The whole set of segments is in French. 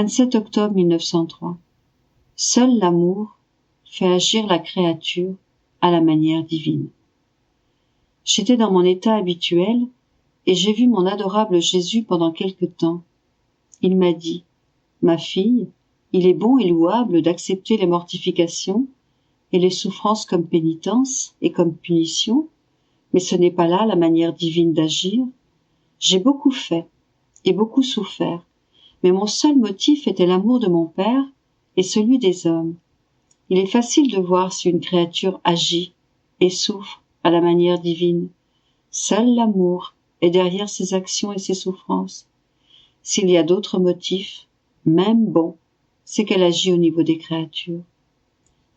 27 octobre 1903. Seul l'amour fait agir la créature à la manière divine. J'étais dans mon état habituel et j'ai vu mon adorable Jésus pendant quelque temps. Il m'a dit: ma fille, il est bon et louable d'accepter les mortifications et les souffrances comme pénitence et comme punition, mais ce n'est pas là la manière divine d'agir. J'ai beaucoup fait et beaucoup souffert, mais mon seul motif était l'amour de mon Père et celui des hommes. Il est facile de voir si une créature agit et souffre à la manière divine. Seul l'amour est derrière ses actions et ses souffrances. S'il y a d'autres motifs, même bons, c'est qu'elle agit au niveau des créatures.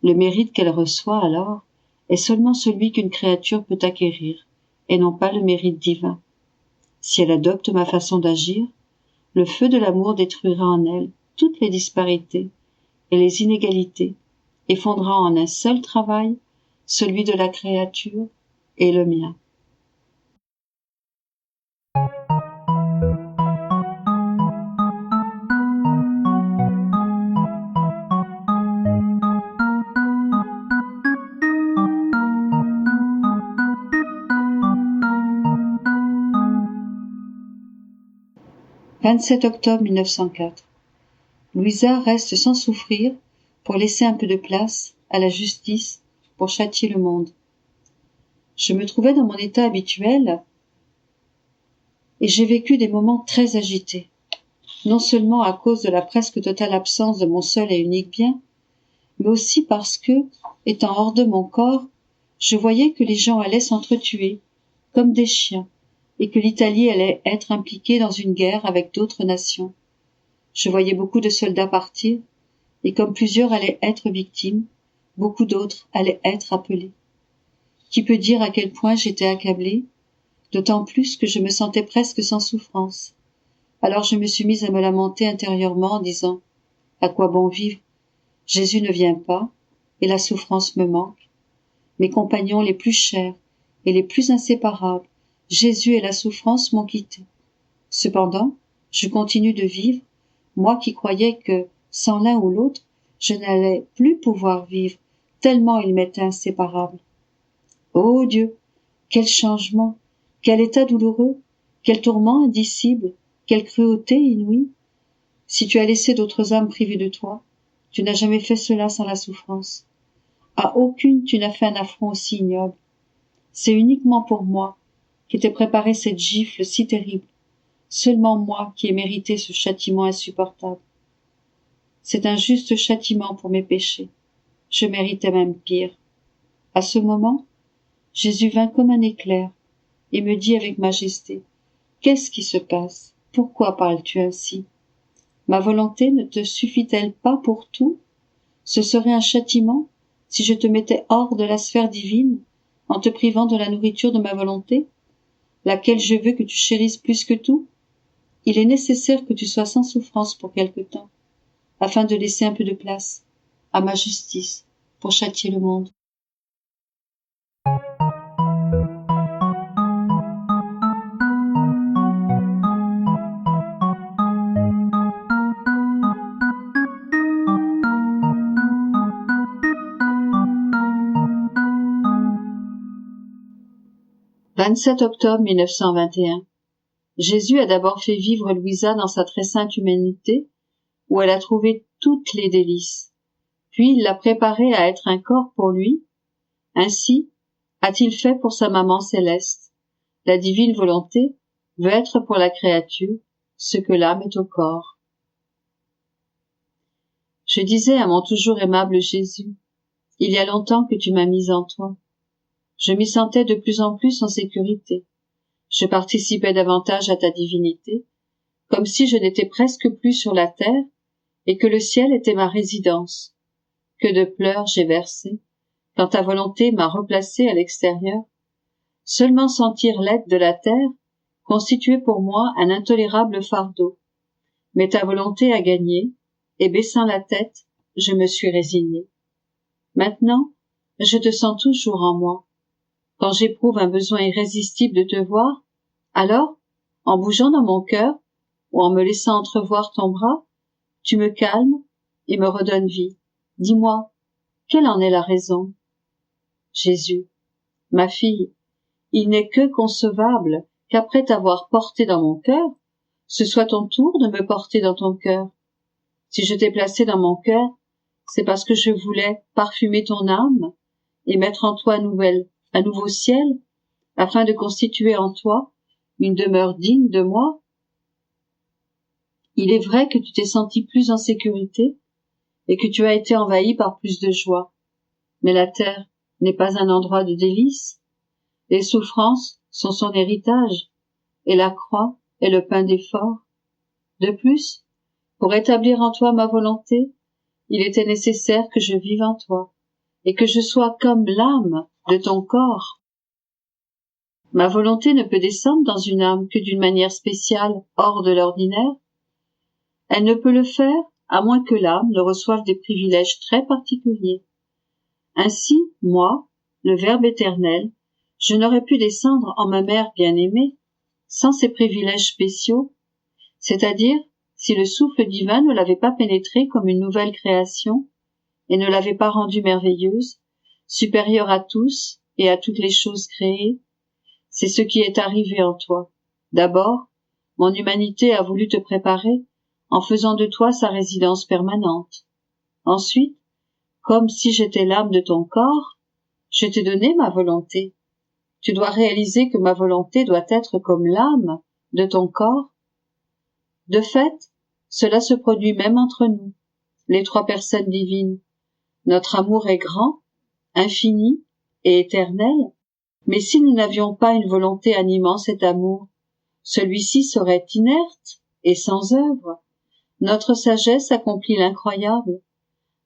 Le mérite qu'elle reçoit alors est seulement celui qu'une créature peut acquérir, et non pas le mérite divin. Si elle adopte ma façon d'agir, le feu de l'amour détruira en elle toutes les disparités et les inégalités, et fondra en un seul travail, celui de la créature et le mien. « 27 octobre 1904. Louisa reste sans souffrir pour laisser un peu de place à la justice pour châtier le monde. Je me trouvais dans mon état habituel et j'ai vécu des moments très agités, non seulement à cause de la presque totale absence de mon seul et unique bien, mais aussi parce que, étant hors de mon corps, je voyais que les gens allaient s'entretuer, comme des chiens, et que l'Italie allait être impliquée dans une guerre avec d'autres nations. Je voyais beaucoup de soldats partir, et comme plusieurs allaient être victimes, beaucoup d'autres allaient être appelés. Qui peut dire à quel point j'étais accablée, d'autant plus que je me sentais presque sans souffrance. Alors je me suis mise à me lamenter intérieurement en disant: à quoi bon vivre? Jésus ne vient pas, et la souffrance me manque. Mes compagnons les plus chers et les plus inséparables, Jésus et la souffrance, m'ont quitté. Cependant, je continue de vivre, moi qui croyais que, sans l'un ou l'autre, je n'allais plus pouvoir vivre, tellement ils m'étaient inséparables. Ô Dieu, quel changement, quel état douloureux, quel tourment indicible, quelle cruauté inouïe! Si tu as laissé d'autres âmes privées de toi, tu n'as jamais fait cela sans la souffrance. À aucune tu n'as fait un affront aussi ignoble. C'est uniquement pour moi qui t'ai préparé cette gifle si terrible, seulement moi qui ai mérité ce châtiment insupportable. C'est un juste châtiment pour mes péchés. Je méritais même pire. À ce moment, Jésus vint comme un éclair et me dit avec majesté: qu'est-ce qui se passe? Pourquoi parles-tu ainsi? Ma volonté ne te suffit-elle pas pour tout? Ce serait un châtiment si je te mettais hors de la sphère divine en te privant de la nourriture de ma volonté, laquelle je veux que tu chérisses plus que tout. Il est nécessaire que tu sois sans souffrance pour quelque temps, afin de laisser un peu de place à ma justice pour châtier le monde. « 27 octobre 1921. Jésus a d'abord fait vivre Louisa dans sa très sainte humanité, où elle a trouvé toutes les délices. Puis il l'a préparée à être un corps pour lui. Ainsi a-t-il fait pour sa maman céleste. La divine volonté veut être pour la créature ce que l'âme est au corps. Je disais à mon toujours aimable Jésus: il y a longtemps que tu m'as mise en toi. Je m'y sentais de plus en plus en sécurité. Je participais davantage à ta divinité, comme si je n'étais presque plus sur la terre et que le ciel était ma résidence. Que de pleurs j'ai versés quand ta volonté m'a replacé à l'extérieur. Seulement sentir l'aide de la terre constituait pour moi un intolérable fardeau. Mais ta volonté a gagné, et baissant la tête, je me suis résignée. Maintenant, je te sens toujours en moi. Quand j'éprouve un besoin irrésistible de te voir, alors, en bougeant dans mon cœur, ou en me laissant entrevoir ton bras, tu me calmes et me redonnes vie. Dis-moi, quelle en est la raison? Jésus, ma fille, il n'est que concevable qu'après t'avoir porté dans mon cœur, ce soit ton tour de me porter dans ton cœur. Si je t'ai placé dans mon cœur, c'est parce que je voulais parfumer ton âme et mettre en toi un nouveau ciel, afin de constituer en toi une demeure digne de moi. Il est vrai que tu t'es senti plus en sécurité et que tu as été envahi par plus de joie. Mais la terre n'est pas un endroit de délices. Les souffrances sont son héritage et la croix est le pain d'effort. De plus, pour établir en toi ma volonté, il était nécessaire que je vive en toi et que je sois comme l'âme de ton corps. Ma volonté ne peut descendre dans une âme que d'une manière spéciale, hors de l'ordinaire. Elle ne peut le faire à moins que l'âme ne reçoive des privilèges très particuliers. Ainsi, moi, le Verbe éternel, je n'aurais pu descendre en ma mère bien-aimée sans ces privilèges spéciaux, c'est-à-dire si le souffle divin ne l'avait pas pénétrée comme une nouvelle création et ne l'avait pas rendue merveilleuse, supérieure à tous et à toutes les choses créées. C'est ce qui est arrivé en toi. D'abord, mon humanité a voulu te préparer en faisant de toi sa résidence permanente. Ensuite, comme si j'étais l'âme de ton corps, je t'ai donné ma volonté. Tu dois réaliser que ma volonté doit être comme l'âme de ton corps. De fait, cela se produit même entre nous, les trois personnes divines. Notre amour est grand, infini et éternel, mais si nous n'avions pas une volonté animant cet amour, celui-ci serait inerte et sans œuvre. Notre sagesse accomplit l'incroyable.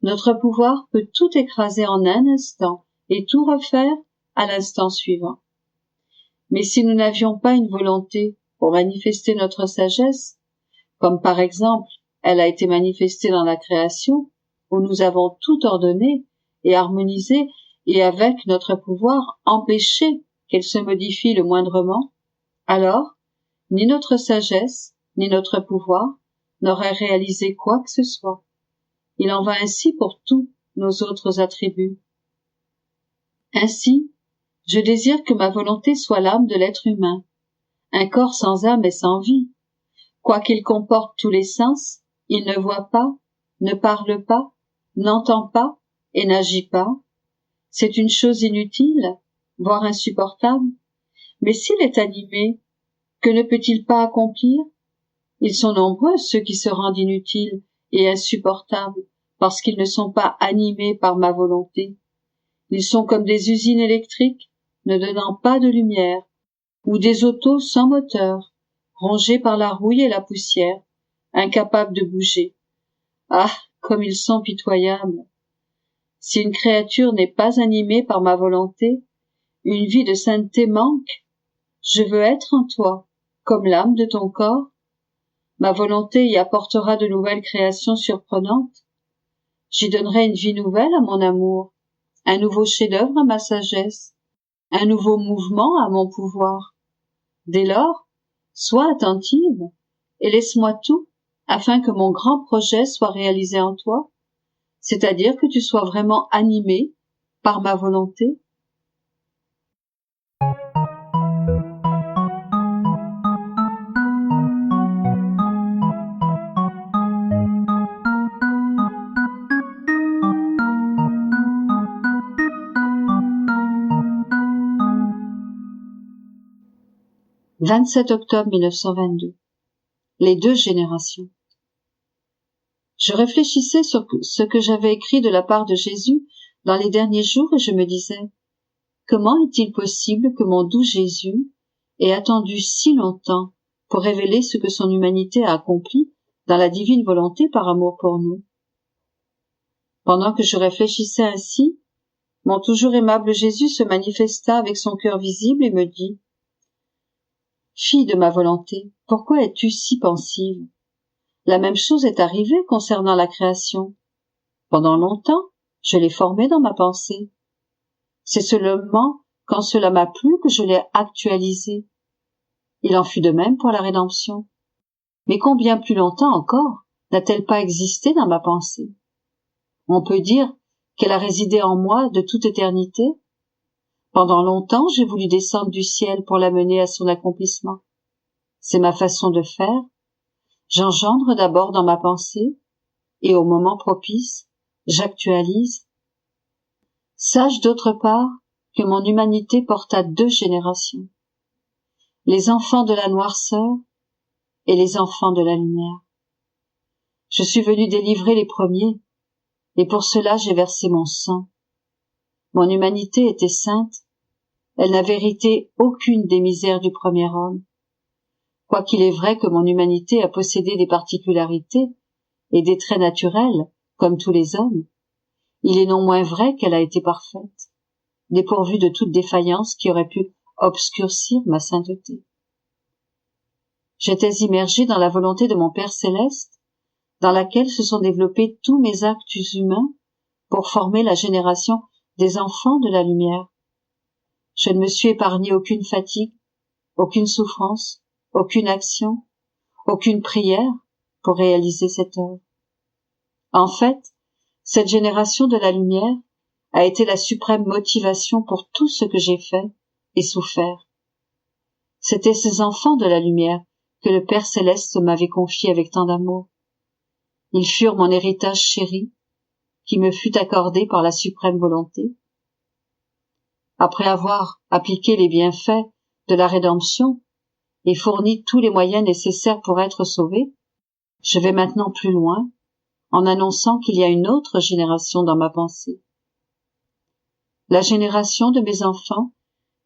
Notre pouvoir peut tout écraser en un instant et tout refaire à l'instant suivant. Mais si nous n'avions pas une volonté pour manifester notre sagesse, comme par exemple elle a été manifestée dans la création, où nous avons tout ordonné et harmonisé et avec notre pouvoir empêché qu'elle se modifie le moindrement, alors ni notre sagesse ni notre pouvoir n'auraient réalisé quoi que ce soit. Il en va ainsi pour tous nos autres attributs. Ainsi, je désire que ma volonté soit l'âme de l'être humain, un corps sans âme et sans vie. Quoiqu'il comporte tous les sens, il ne voit pas, ne parle pas, n'entend pas et n'agit pas. C'est une chose inutile, voire insupportable. Mais s'il est animé, que ne peut-il pas accomplir? Ils sont nombreux ceux qui se rendent inutiles et insupportables parce qu'ils ne sont pas animés par ma volonté. Ils sont comme des usines électriques ne donnant pas de lumière, ou des autos sans moteur, rongés par la rouille et la poussière, incapables de bouger. Ah, comme ils sont pitoyables! Si une créature n'est pas animée par ma volonté, une vie de sainteté manque. Je veux être en toi, comme l'âme de ton corps. Ma volonté y apportera de nouvelles créations surprenantes. J'y donnerai une vie nouvelle à mon amour, un nouveau chef-d'œuvre à ma sagesse, un nouveau mouvement à mon pouvoir. Dès lors, sois attentive et laisse-moi tout afin que mon grand projet soit réalisé en toi, c'est-à-dire que tu sois vraiment animé par ma volonté. « 27 octobre 1922. Les deux générations. Je réfléchissais sur ce que j'avais écrit de la part de Jésus dans les derniers jours et je me disais, comment est-il possible que mon doux Jésus ait attendu si longtemps pour révéler ce que son humanité a accompli dans la divine volonté par amour pour nous? Pendant que je réfléchissais ainsi, mon toujours aimable Jésus se manifesta avec son cœur visible et me dit, fille de ma volonté, pourquoi es-tu si pensive? La même chose est arrivée concernant la création. Pendant longtemps, je l'ai formée dans ma pensée. C'est seulement quand cela m'a plu que je l'ai actualisée. Il en fut de même pour la rédemption. Mais combien plus longtemps encore n'a-t-elle pas existé dans ma pensée? On peut dire qu'elle a résidé en moi de toute éternité. Pendant longtemps, j'ai voulu descendre du ciel pour la mener à son accomplissement. C'est ma façon de faire. J'engendre d'abord dans ma pensée, et au moment propice, j'actualise. Sache d'autre part que mon humanité porta 2 générations. Les enfants de la noirceur et les enfants de la lumière. Je suis venu délivrer les premiers, et pour cela j'ai versé mon sang. Mon humanité était sainte, elle n'avait hérité aucune des misères du premier homme. Quoiqu'il est vrai que mon humanité a possédé des particularités et des traits naturels, comme tous les hommes, il est non moins vrai qu'elle a été parfaite, dépourvue de toute défaillance qui aurait pu obscurcir ma sainteté. J'étais immergé dans la volonté de mon Père céleste, dans laquelle se sont développés tous mes actes humains pour former la génération des enfants de la lumière. Je ne me suis épargné aucune fatigue, aucune souffrance, aucune action, aucune prière pour réaliser cette œuvre. En fait, cette génération de la lumière a été la suprême motivation pour tout ce que j'ai fait et souffert. C'étaient ces enfants de la lumière que le Père céleste m'avait confiés avec tant d'amour. Ils furent mon héritage chéri, qui me fut accordé par la suprême volonté. Après avoir appliqué les bienfaits de la rédemption et fourni tous les moyens nécessaires pour être sauvé, je vais maintenant plus loin, en annonçant qu'il y a une autre génération dans ma pensée. La génération de mes enfants,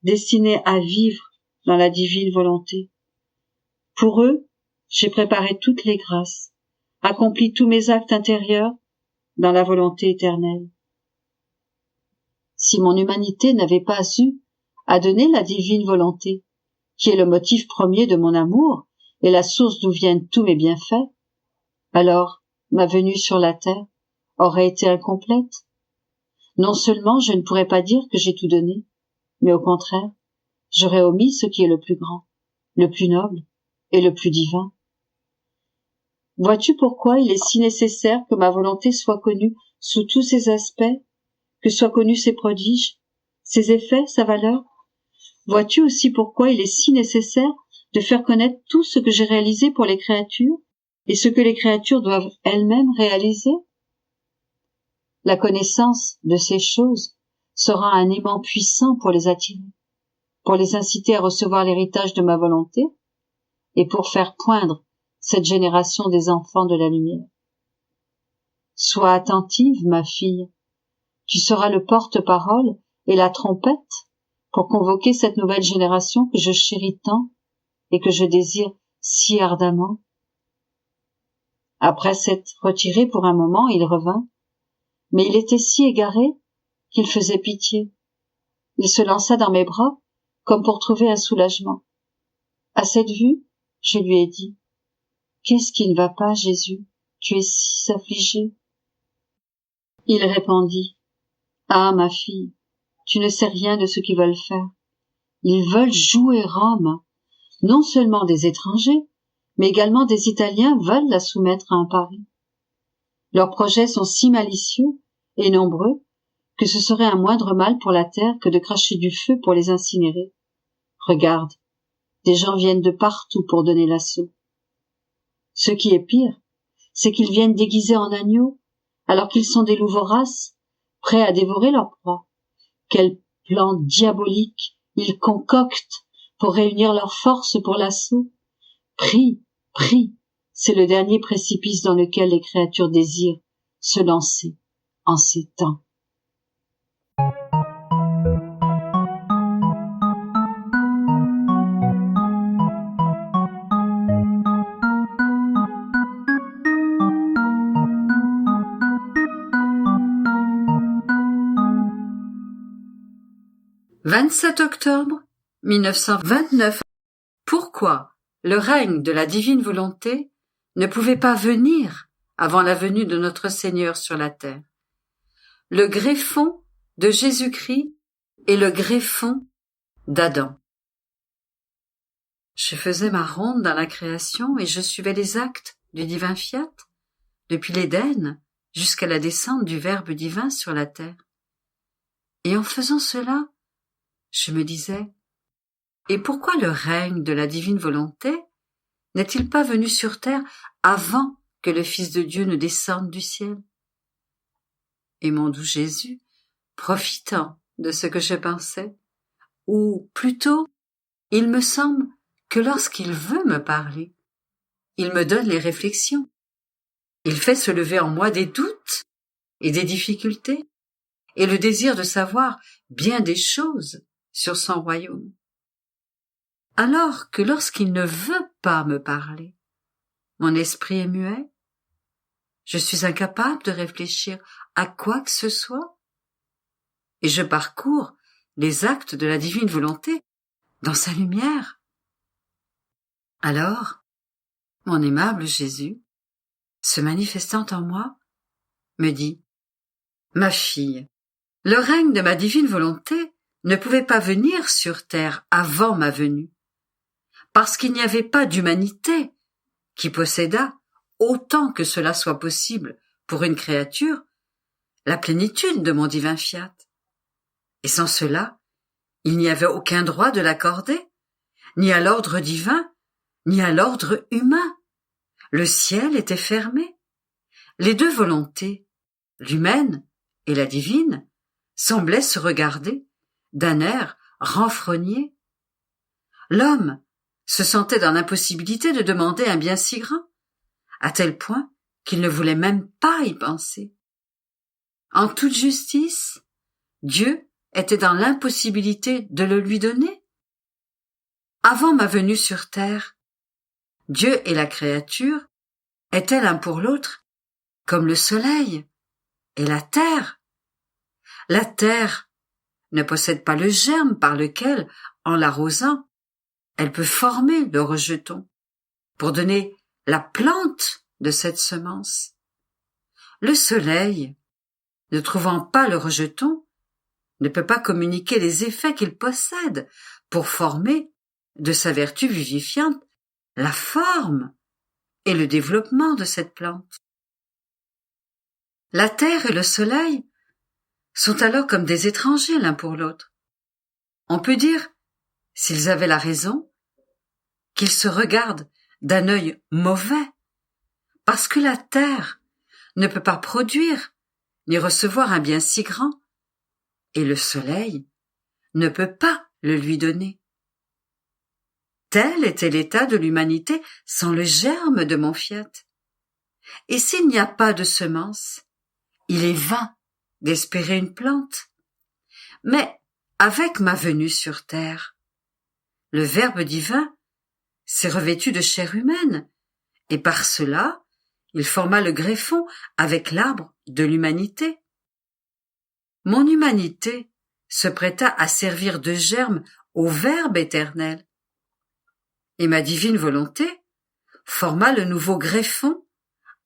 destinés à vivre dans la divine volonté. Pour eux, j'ai préparé toutes les grâces, accompli tous mes actes intérieurs dans la volonté éternelle. Si mon humanité n'avait pas eu à donner la divine volonté, qui est le motif premier de mon amour et la source d'où viennent tous mes bienfaits, alors ma venue sur la terre aurait été incomplète. Non seulement je ne pourrais pas dire que j'ai tout donné, mais au contraire, j'aurais omis ce qui est le plus grand, le plus noble et le plus divin. Vois-tu pourquoi il est si nécessaire que ma volonté soit connue sous tous ses aspects, que soient connus ses prodiges, ses effets, sa valeur? Vois-tu aussi pourquoi il est si nécessaire de faire connaître tout ce que j'ai réalisé pour les créatures et ce que les créatures doivent elles-mêmes réaliser? La connaissance de ces choses sera un aimant puissant pour les attirer, pour les inciter à recevoir l'héritage de ma volonté et pour faire poindre cette génération des enfants de la lumière. Sois attentive, ma fille, tu seras le porte-parole et la trompette pour convoquer cette nouvelle génération que je chéris tant et que je désire si ardemment. Après s'être retiré pour un moment, il revint, mais il était si égaré qu'il faisait pitié. Il se lança dans mes bras comme pour trouver un soulagement. À cette vue, je lui ai dit: « Qu'est-ce qui ne va pas, Jésus? Tu es si affligé. » Il répondit: « Ah, ma fille, tu ne sais rien de ce qu'ils veulent faire. Ils veulent jouer Rome. Non seulement des étrangers, mais également des Italiens veulent la soumettre à un pari. Leurs projets sont si malicieux et nombreux que ce serait un moindre mal pour la terre que de cracher du feu pour les incinérer. Regarde, des gens viennent de partout pour donner l'assaut. Ce qui est pire, c'est qu'ils viennent déguisés en agneaux, alors qu'ils sont des loups voraces, prêts à dévorer leur proie. Quel plan diabolique ils concoctent pour réunir leurs forces pour l'assaut. Prie, c'est le dernier précipice dans lequel les créatures désirent se lancer en ces temps. « 27 octobre 1929. Pourquoi le règne de la divine volonté ne pouvait pas venir avant la venue de notre Seigneur sur la terre? Le greffon de Jésus-Christ et le greffon d'Adam. Je faisais ma ronde dans la création et je suivais les actes du divin fiat. depuis l'Éden jusqu'à la descente du Verbe divin sur la terre. Et en faisant cela, je me disais, et pourquoi le règne de la divine volonté n'est-il pas venu sur terre avant que le Fils de Dieu ne descende du ciel? Et mon doux Jésus, profitant de ce que je pensais, ou plutôt, il me semble que lorsqu'il veut me parler, il me donne les réflexions. Il fait se lever en moi des doutes et des difficultés, et le désir de savoir bien des choses sur son royaume. Alors que lorsqu'il ne veut pas me parler, mon esprit est muet, je suis incapable de réfléchir à quoi que ce soit, et je parcours les actes de la divine volonté dans sa lumière. Alors, mon aimable Jésus, se manifestant en moi, me dit, « Ma fille, le règne de ma divine volonté ne pouvait pas venir sur terre avant ma venue, parce qu'il n'y avait pas d'humanité qui possédât, autant que cela soit possible pour une créature, la plénitude de mon divin fiat. Et sans cela, il n'y avait aucun droit de l'accorder, ni à l'ordre divin, ni à l'ordre humain. Le ciel était fermé. Les deux volontés, l'humaine et la divine, semblaient se regarder d'un air renfrogné. L'homme se sentait dans l'impossibilité de demander un bien si grand, à tel point qu'il ne voulait même pas y penser. En toute justice, Dieu était dans l'impossibilité de le lui donner. Avant ma venue sur terre, Dieu et la créature étaient l'un pour l'autre comme le soleil et la terre. La terre ne possède pas le germe par lequel, en l'arrosant, elle peut former le rejeton pour donner la plante de cette semence. Le soleil, ne trouvant pas le rejeton, ne peut pas communiquer les effets qu'il possède pour former, de sa vertu vivifiante, la forme et le développement de cette plante. La terre et le soleil sont alors comme des étrangers l'un pour l'autre. On peut dire, s'ils avaient la raison, qu'ils se regardent d'un œil mauvais, parce que la terre ne peut pas produire ni recevoir un bien si grand, et le soleil ne peut pas le lui donner. Tel était l'état de l'humanité sans le germe de mon fiat. Et s'il n'y a pas de semence, il est vain d'espérer une plante. Mais avec ma venue sur terre, le Verbe divin s'est revêtu de chair humaine, et par cela, il forma le greffon avec l'arbre de l'humanité. Mon humanité se prêta à servir de germe au Verbe éternel, et ma divine volonté forma le nouveau greffon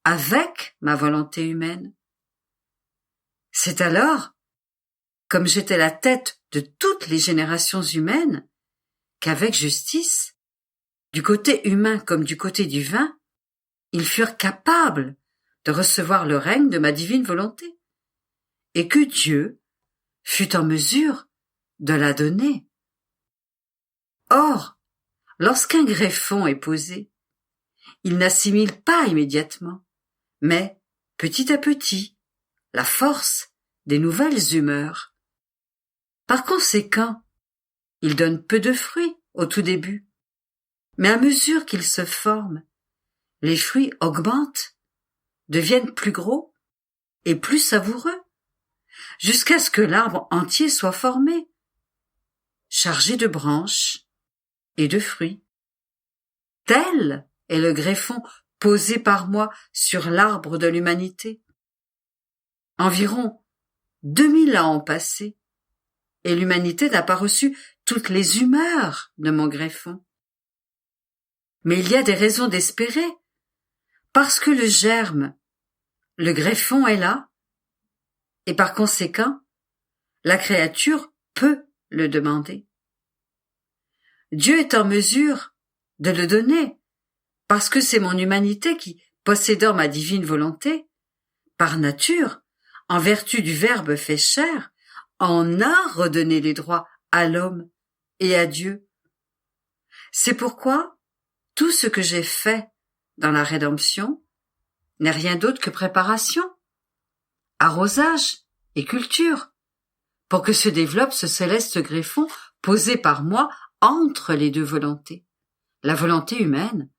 avec ma volonté humaine. C'est alors, comme j'étais la tête de toutes les générations humaines, qu'avec justice, du côté humain comme du côté divin, ils furent capables de recevoir le règne de ma divine volonté, et que Dieu fut en mesure de la donner. Or, lorsqu'un greffon est posé, il n'assimile pas immédiatement, mais, petit à petit, la force des nouvelles humeurs. Par conséquent, il donne peu de fruits au tout début, mais à mesure qu'il se forme, les fruits augmentent, deviennent plus gros et plus savoureux, jusqu'à ce que l'arbre entier soit formé, chargé de branches et de fruits. Tel est le greffon posé par moi sur l'arbre de l'humanité. Environ 2000 ans ont passé, et l'humanité n'a pas reçu toutes les humeurs de mon greffon. Mais il y a des raisons d'espérer, parce que le germe, le greffon est là, et par conséquent, la créature peut le demander. Dieu est en mesure de le donner, parce que c'est mon humanité qui possédant ma divine volonté, par nature, en vertu du Verbe fait chair, en a redonné les droits à l'homme et à Dieu. C'est pourquoi tout ce que j'ai fait dans la rédemption n'est rien d'autre que préparation, arrosage et culture, pour que se développe ce céleste greffon posé par moi entre les deux volontés, la volonté humaine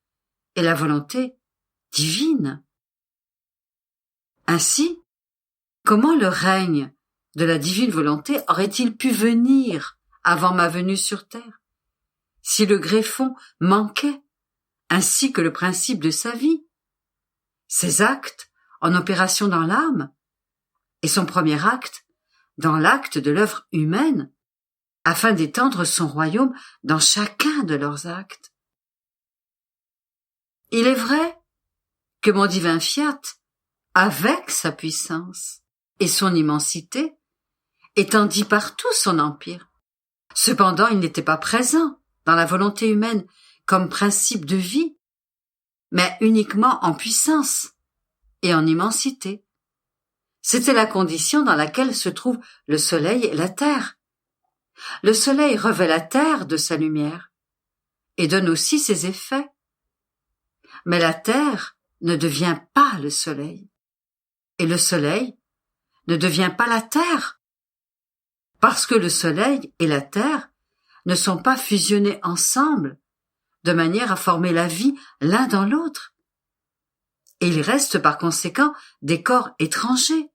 et la volonté divine. Ainsi, comment le règne de la divine volonté aurait-il pu venir avant ma venue sur terre, si le greffon manquait, ainsi que le principe de sa vie, ses actes en opération dans l'âme, et son premier acte dans l'acte de l'œuvre humaine, afin d'étendre son royaume dans chacun de leurs actes. Il est vrai que mon divin fiat, avec sa puissance et son immensité, étendit partout son empire. Cependant, il n'était pas présent dans la volonté humaine comme principe de vie, mais uniquement en puissance et en immensité. C'était la condition dans laquelle se trouvent le soleil et la terre. Le soleil revêt la terre de sa lumière et donne aussi ses effets. Mais la terre ne devient pas le soleil, et le soleil ne devient pas la terre, parce que le soleil et la terre ne sont pas fusionnés ensemble de manière à former la vie l'un dans l'autre. Et ils restent par conséquent des corps étrangers,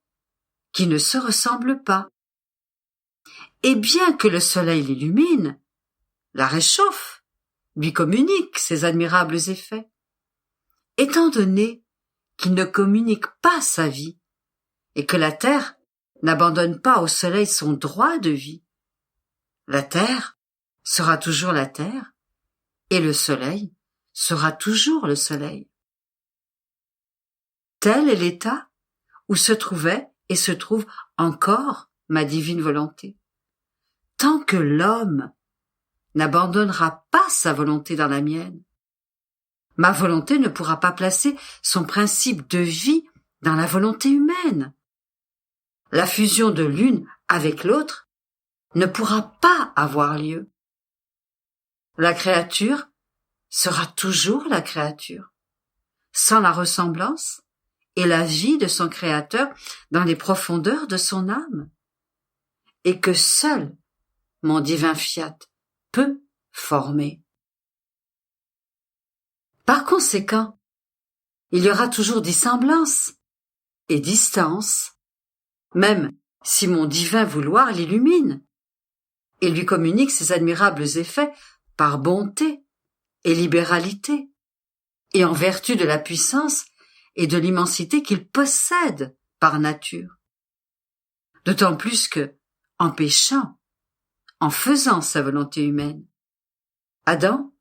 qui ne se ressemblent pas. Et bien que le soleil l'illumine, la réchauffe, lui communique ses admirables effets, étant donné qu'il ne communique pas sa vie, et que la terre n'abandonne pas au soleil son droit de vie, la terre sera toujours la terre, et le soleil sera toujours le soleil. Tel est l'état où se trouvait et se trouve encore ma divine volonté. Tant que l'homme n'abandonnera pas sa volonté dans la mienne, ma volonté ne pourra pas placer son principe de vie dans la volonté humaine. La fusion de l'une avec l'autre ne pourra pas avoir lieu. La créature sera toujours la créature, sans la ressemblance et la vie de son créateur dans les profondeurs de son âme, et que seul mon divin fiat peut former. Par conséquent, il y aura toujours dissemblance et distance, même si mon divin vouloir l'illumine et lui communique ses admirables effets par bonté et libéralité, et en vertu de la puissance et de l'immensité qu'il possède par nature. D'autant plus que, en péchant, en faisant sa volonté humaine, Adam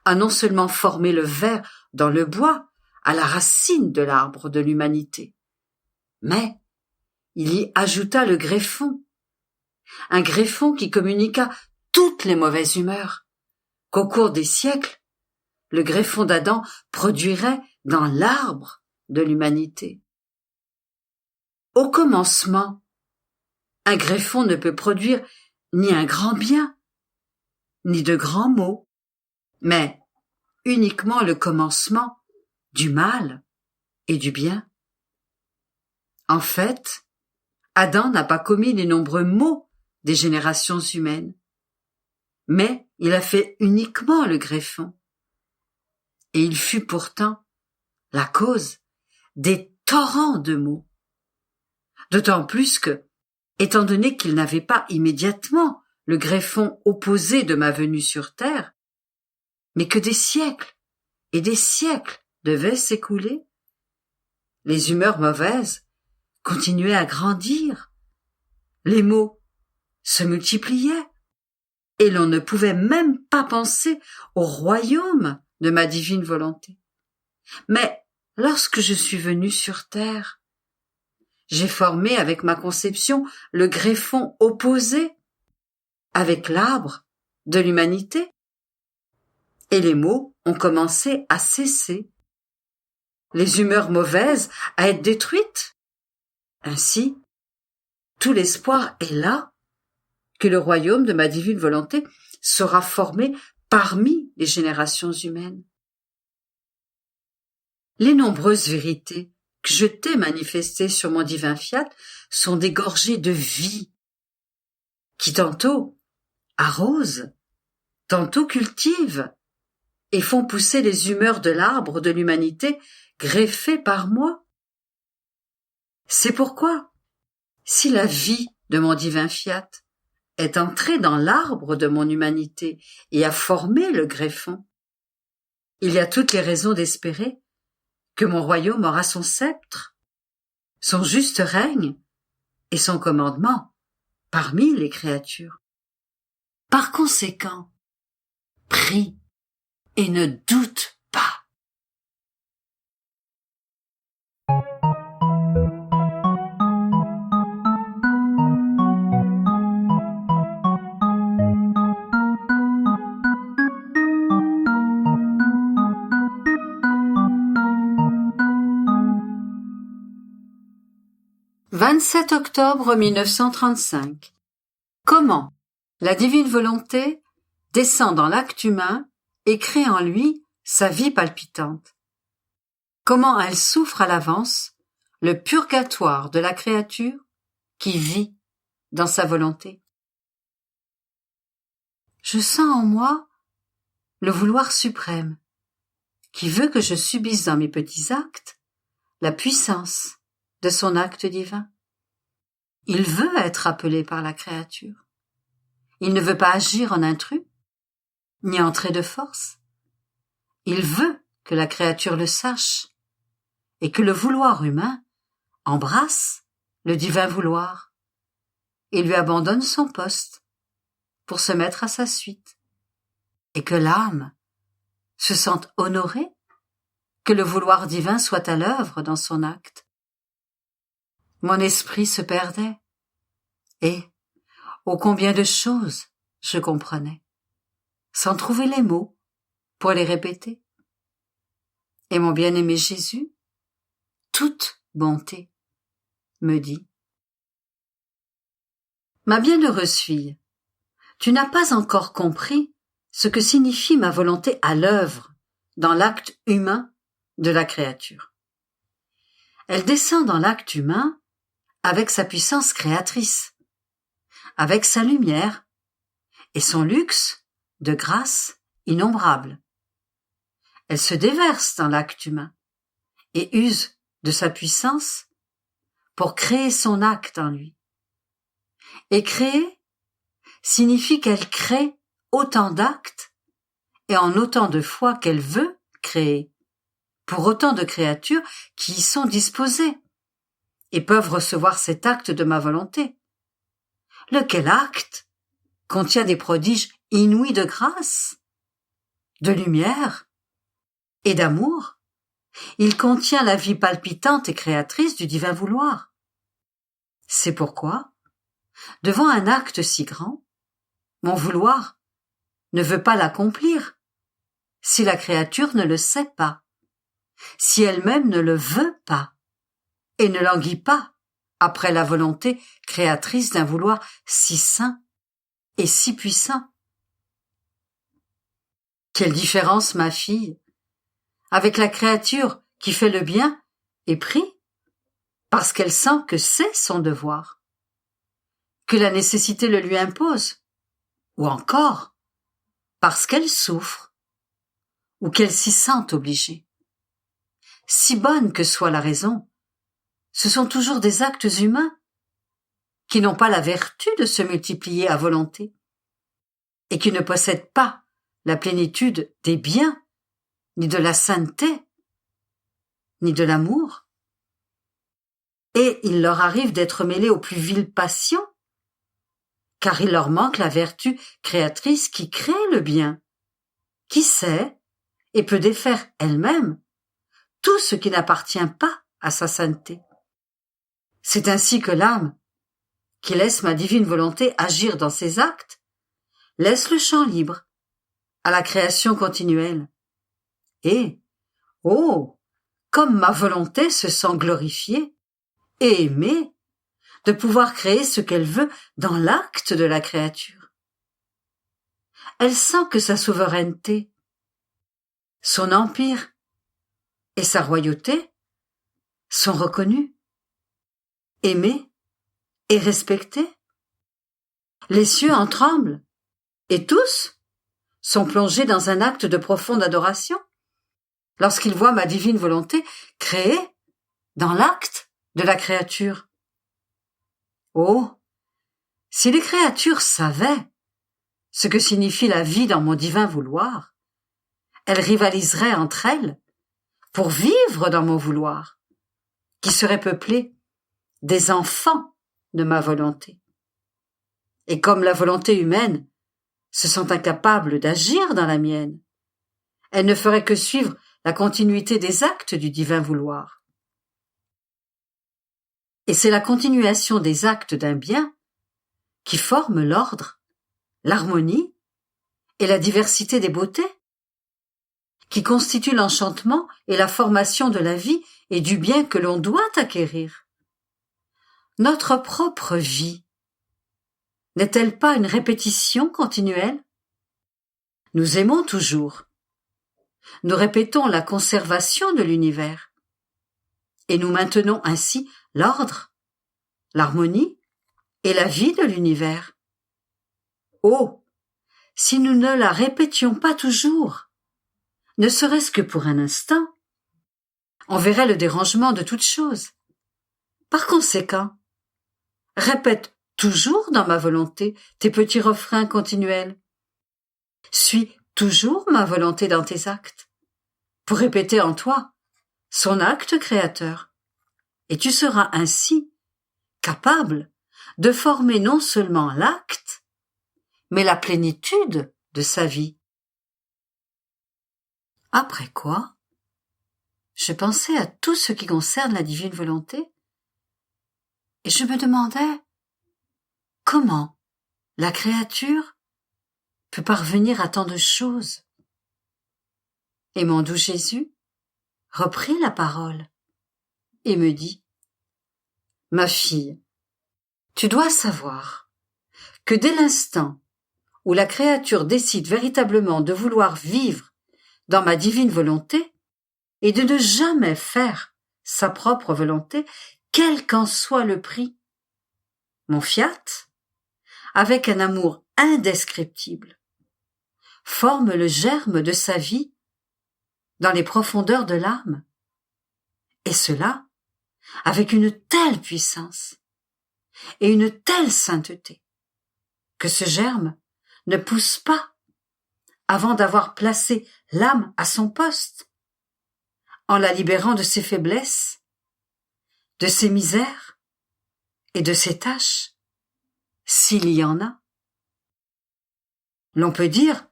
a non seulement formé le ver dans le bois, à la racine de l'arbre de l'humanité, mais il y ajouta le greffon, un greffon qui communiqua toutes les mauvaises humeurs, qu'au cours des siècles, le greffon d'Adam produirait dans l'arbre de l'humanité. Au commencement, un greffon ne peut produire ni un grand bien, ni de grands maux, mais uniquement le commencement du mal et du bien. En fait, Adam n'a pas commis les nombreux maux des générations humaines, mais il a fait uniquement le greffon. Et il fut pourtant la cause des torrents de maux. D'autant plus que, étant donné qu'il n'avait pas immédiatement le greffon opposé de ma venue sur terre, mais que des siècles et des siècles devaient s'écouler, les humeurs mauvaises continuaient à grandir, les maux se multipliaient, et l'on ne pouvait même pas penser au royaume de ma divine volonté. Mais lorsque je suis venu sur terre, j'ai formé avec ma conception le greffon opposé avec l'arbre de l'humanité, et les maux ont commencé à cesser. les humeurs mauvaises à être détruites. Ainsi, tout l'espoir est là que le royaume de ma divine volonté sera formé parmi les générations humaines. Les nombreuses vérités que je t'ai manifestées sur mon divin fiat sont dégorgées de vie, qui tantôt arrosent, tantôt cultivent, et font pousser les humeurs de l'arbre de l'humanité greffé par moi. C'est pourquoi, si la vie de mon divin fiat est entrée dans l'arbre de mon humanité et a formé le greffon, il y a toutes les raisons d'espérer que mon royaume aura son sceptre, son juste règne et son commandement parmi les créatures. Par conséquent, prie et ne doute pas. « 27 octobre 1935. Comment la divine volonté descend dans l'acte humain et crée en lui sa vie palpitante. Comment elle souffre à l'avance le purgatoire de la créature qui vit dans sa volonté. Je sens en moi le vouloir suprême qui veut que je subisse dans mes petits actes la puissance de son acte divin. Il veut être appelé par la créature. Il ne veut pas agir en intrus, ni entrer de force. Il veut que la créature le sache et que le vouloir humain embrasse le divin vouloir et lui abandonne son poste pour se mettre à sa suite, et que l'âme se sente honorée que le vouloir divin soit à l'œuvre dans son acte. Mon esprit se perdait, et ô combien de choses je comprenais, sans trouver les mots pour les répéter. Et mon bien-aimé Jésus, toute bonté, me dit: Ma bienheureuse fille, tu n'as pas encore compris ce que signifie ma volonté à l'œuvre dans l'acte humain de la créature. Elle descend dans l'acte humain avec sa puissance créatrice, avec sa lumière et son luxe de grâce innombrable. Elle se déverse dans l'acte humain et use de sa puissance pour créer son acte en lui. Et créer signifie qu'elle crée autant d'actes et en autant de fois qu'elle veut créer, pour autant de créatures qui y sont disposées et peuvent recevoir cet acte de ma volonté. Lequel acte contient des prodiges inouïs de grâce, de lumière et d'amour. Il contient la vie palpitante et créatrice du divin vouloir. C'est pourquoi, devant un acte si grand, mon vouloir ne veut pas l'accomplir si la créature ne le sait pas, si elle-même ne le veut pas et ne languit pas après la volonté créatrice d'un vouloir si saint et si puissant. Quelle différence, ma fille, avec la créature qui fait le bien et prie, parce qu'elle sent que c'est son devoir, que la nécessité le lui impose, ou encore parce qu'elle souffre, ou qu'elle s'y sent obligée. Si bonne que soit la raison, ce sont toujours des actes humains qui n'ont pas la vertu de se multiplier à volonté et qui ne possèdent pas la plénitude des biens, ni de la sainteté, ni de l'amour. Et il leur arrive d'être mêlés aux plus viles passions, car il leur manque la vertu créatrice qui crée le bien, qui sait et peut défaire elle-même tout ce qui n'appartient pas à sa sainteté. C'est ainsi que l'âme, qui laisse ma divine volonté agir dans ses actes, laisse le champ libre à la création continuelle. Et, oh, comme ma volonté se sent glorifiée et aimée de pouvoir créer ce qu'elle veut dans l'acte de la créature. Elle sent que sa souveraineté, son empire et sa royauté sont reconnus, aimés et respectés. Les cieux en tremblent, et tous sont plongés dans un acte de profonde adoration lorsqu'ils voient ma divine volonté créée dans l'acte de la créature. Oh, si les créatures savaient ce que signifie la vie dans mon divin vouloir, elles rivaliseraient entre elles pour vivre dans mon vouloir, qui serait peuplé des enfants de ma volonté. Et comme la volonté humaine se sent incapable d'agir dans la mienne, elle ne ferait que suivre la continuité des actes du divin vouloir. Et c'est la continuation des actes d'un bien qui forme l'ordre, l'harmonie et la diversité des beautés, qui constitue l'enchantement et la formation de la vie et du bien que l'on doit acquérir. Notre propre vie n'est-elle pas une répétition continuelle? Nous aimons toujours. Nous répétons la conservation de l'univers. Et nous maintenons ainsi l'ordre, l'harmonie et la vie de l'univers. Oh, si nous ne la répétions pas toujours, ne serait-ce que pour un instant, on verrait le dérangement de toute chose. Par conséquent, répète toujours dans ma volonté tes petits refrains continuels. Suis toujours ma volonté dans tes actes, pour répéter en toi son acte créateur. Et tu seras ainsi capable de former non seulement l'acte, mais la plénitude de sa vie. Après quoi, je pensais à tout ce qui concerne la divine volonté, et je me demandais comment la créature peut parvenir à tant de choses. Et mon doux Jésus reprit la parole et me dit: Ma fille, tu dois savoir que dès l'instant où la créature décide véritablement de vouloir vivre dans ma divine volonté et de ne jamais faire sa propre volonté, quel qu'en soit le prix, mon fiat, avec un amour indescriptible, forme le germe de sa vie dans les profondeurs de l'âme, et cela avec une telle puissance et une telle sainteté que ce germe ne pousse pas avant d'avoir placé l'âme à son poste, en la libérant de ses faiblesses, de ses misères et de ses tâches, s'il y en a. L'on peut dire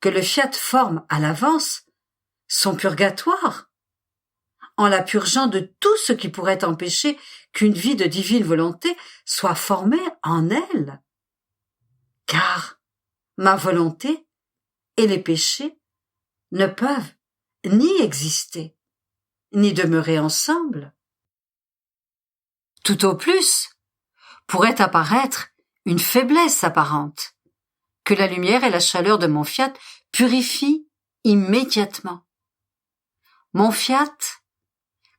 que le fiat forme à l'avance son purgatoire, en la purgeant de tout ce qui pourrait empêcher qu'une vie de divine volonté soit formée en elle. Car ma volonté et les péchés ne peuvent ni exister, ni demeurer ensemble. Tout au plus pourrait apparaître une faiblesse apparente, que la lumière et la chaleur de mon fiat purifient immédiatement. Mon fiat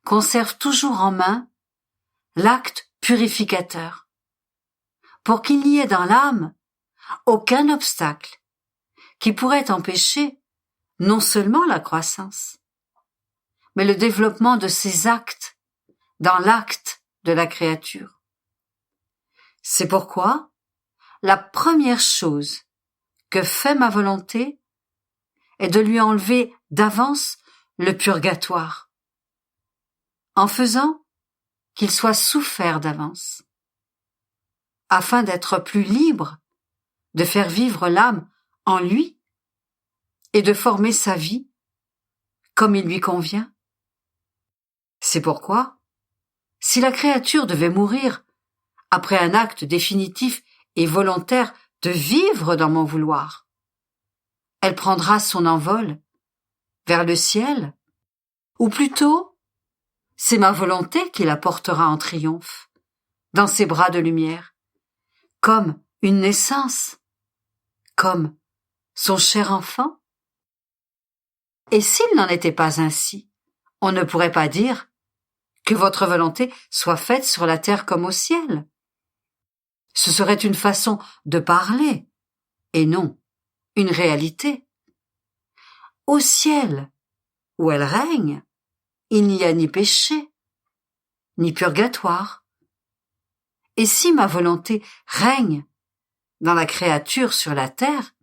conserve toujours en main l'acte purificateur, pour qu'il n'y ait dans l'âme aucun obstacle qui pourrait empêcher non seulement la croissance, mais le développement de ses actes dans l'acte de la créature. C'est pourquoi la première chose que fait ma volonté est de lui enlever d'avance le purgatoire, en faisant qu'il soit souffert d'avance, afin d'être plus libre de faire vivre l'âme en lui et de former sa vie comme il lui convient. C'est pourquoi, si la créature devait mourir après un acte définitif et volontaire de vivre dans mon vouloir, elle prendra son envol vers le ciel, ou plutôt c'est ma volonté qui la portera en triomphe, dans ses bras de lumière, comme une naissance, comme son cher enfant. Et s'il n'en était pas ainsi, on ne pourrait pas dire que votre volonté soit faite sur la terre comme au ciel. Ce serait une façon de parler, et non une réalité. Au ciel, où elle règne, il n'y a ni péché, ni purgatoire. Et si ma volonté règne dans la créature sur la terre,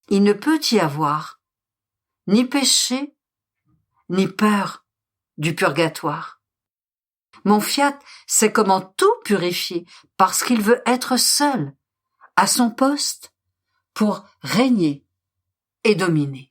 il ne peut y avoir ni péché, ni peur du purgatoire. Mon fiat sait comment tout purifier parce qu'il veut être seul, à son poste, pour régner et dominer.